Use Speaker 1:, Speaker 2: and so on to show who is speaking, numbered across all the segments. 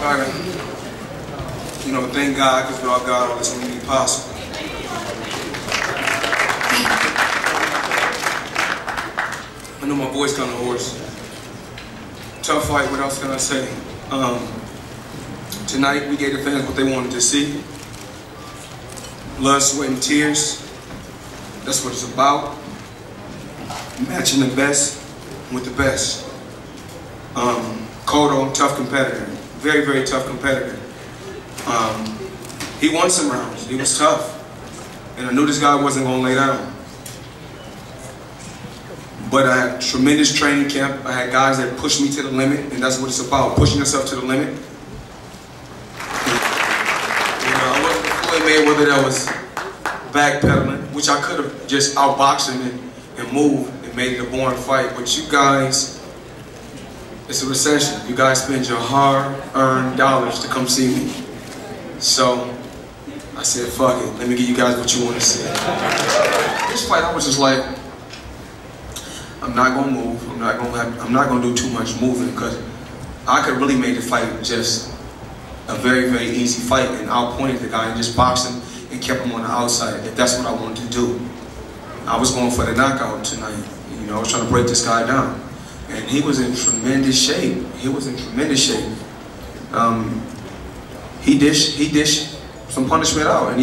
Speaker 1: gotta, thank God, because without God, all this wouldn't be possible. I know my voice kind of hoarse. Tough fight, what else can I say? Tonight, we gave the fans what they wanted to see. Blood, sweat, and tears. That's what it's about. Matching the best with the best. Cotto, tough competitor. Very, very tough competitor. He won some rounds. He was tough. And I knew this guy wasn't going to lay down. But I had tremendous training camp. I had guys that pushed me to the limit, and that's what it's about, pushing yourself to the limit. I wasn't Floyd Mayweather that was backpedaling, which I could have just outboxed him and moved and made it a boring fight. But you guys, it's a recession. You guys spend your hard-earned dollars to come see me. So I said, fuck it, let me give you guys what you want to see. This fight, I was just like, I'm not gonna move. I'm not gonna do too much moving, because I could really make the fight just a very, very easy fight and outpointed the guy and just boxed him and kept him on the outside if that's what I wanted to do. I was going for the knockout tonight. I was trying to break this guy down, and he was in tremendous shape. He was in tremendous shape. He dished some punishment out, and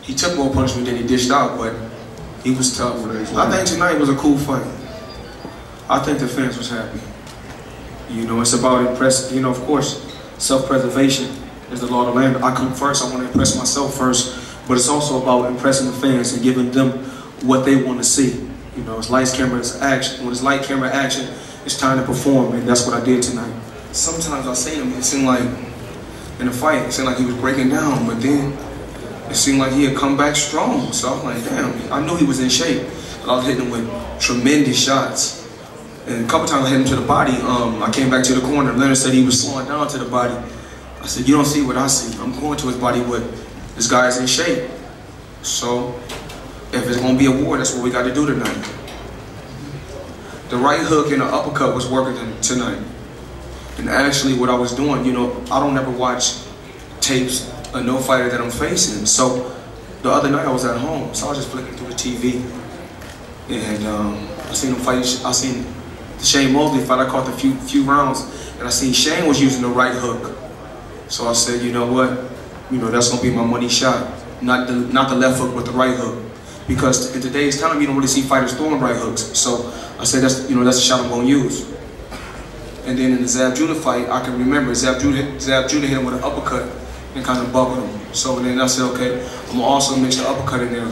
Speaker 1: he took more punishment than he dished out, but he was tough. I think tonight was a cool fight. I think the fans was happy. It's about impressing, of course, self-preservation is the law of the land. I come first, I want to impress myself first, but it's also about impressing the fans and giving them what they want to see. It's lights, camera, it's action. When it's light, camera, action, it's time to perform, and that's what I did tonight. Sometimes I see him, it seemed like, in the fight, it seemed like he was breaking down, but then it seemed like he had come back strong. So I was like, damn, I knew he was in shape. But I was hitting him with tremendous shots. And a couple times I hit him to the body. I came back to the corner. Leonard said he was slowing down to the body. I said, you don't see what I see. I'm going to his body, but this guy is in shape. So if it's going to be a war, that's what we got to do tonight. The right hook and the uppercut was working tonight. And actually what I was doing, I don't ever watch tapes of no fighter that I'm facing. So the other night I was at home, so I was just flicking through the TV. And I seen him fight, I seen the Shane Mosley fight. I caught the few rounds, and I seen Shane was using the right hook. So I said, you know what, that's gonna be my money shot. Not the left hook, but the right hook. Because in today's time, you don't really see fighters throwing right hooks. So I said, that's the shot I'm gonna use. And then in the Zab Judah fight, I can remember Zab Judah hit him with an uppercut and kind of buckled him. So then I said, okay, I'm gonna also mix the uppercut in there.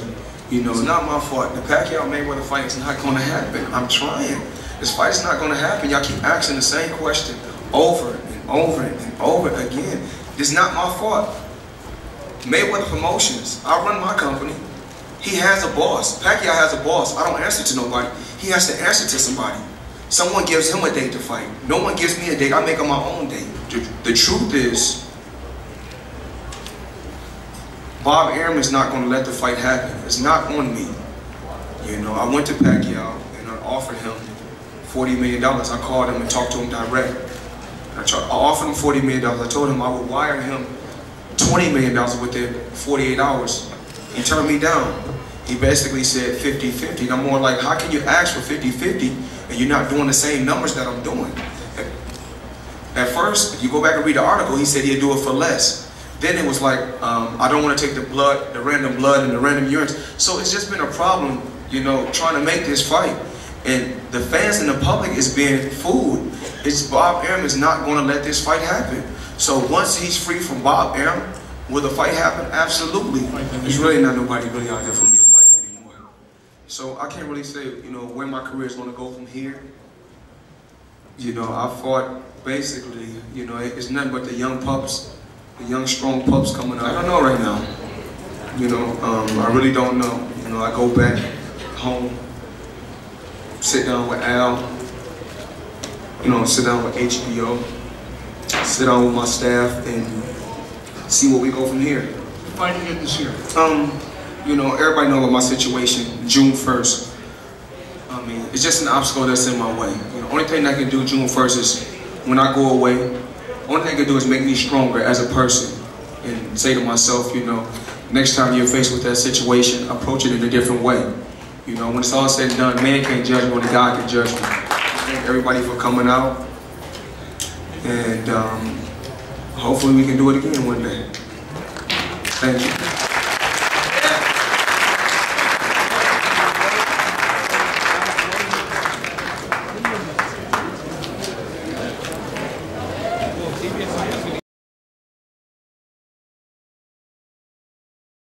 Speaker 1: It's not my fault. The Pacquiao-Mayweather fight is not gonna happen. I'm trying. This fight is not gonna happen. Y'all keep asking the same question over and over and over again. It's not my fault. Mayweather Promotions, I run my company. He has a boss. Pacquiao has a boss. I don't answer to nobody. He has to answer to somebody. Someone gives him a date to fight. No one gives me a date. I make up my own date. The truth is, Bob Arum is not going to let the fight happen. It's not on me. I went to Pacquiao and I offered him $40 million. I called him and talked to him direct. I offered him $40 million. I told him I would wire him $20 million within 48 hours. He turned me down. He basically said 50-50. And I'm more like, how can you ask for 50-50 and you're not doing the same numbers that I'm doing? At first, if you go back and read the article, he said he'd do it for less. Then it was like, I don't want to take the random blood and the random urine. So it's just been a problem, trying to make this fight. And the fans and the public is being fooled. Bob Arum is not going to let this fight happen. So once he's free from Bob Arum, will the fight happen? Absolutely. There's really not nobody really out there for me to fight anymore. So I can't really say, where my career is going to go from here. I fought basically, it's nothing but the young pups. The young, strong pups coming out. I don't know right now. I really don't know. I go back home, sit down with Al, sit down with HBO, sit down with my staff, and see where we go from here.
Speaker 2: Fighting it this year?
Speaker 1: Everybody knows about my situation, June 1st. It's just an obstacle that's in my way. The only thing I can do June 1st is when I go away, only thing it can do is make me stronger as a person and say to myself, you know, next time you're faced with that situation, approach it in a different way. You know, when it's all said and done, man can't judge me, only God can judge me. Thank everybody for coming out, and hopefully we can do it again one day. Thank you.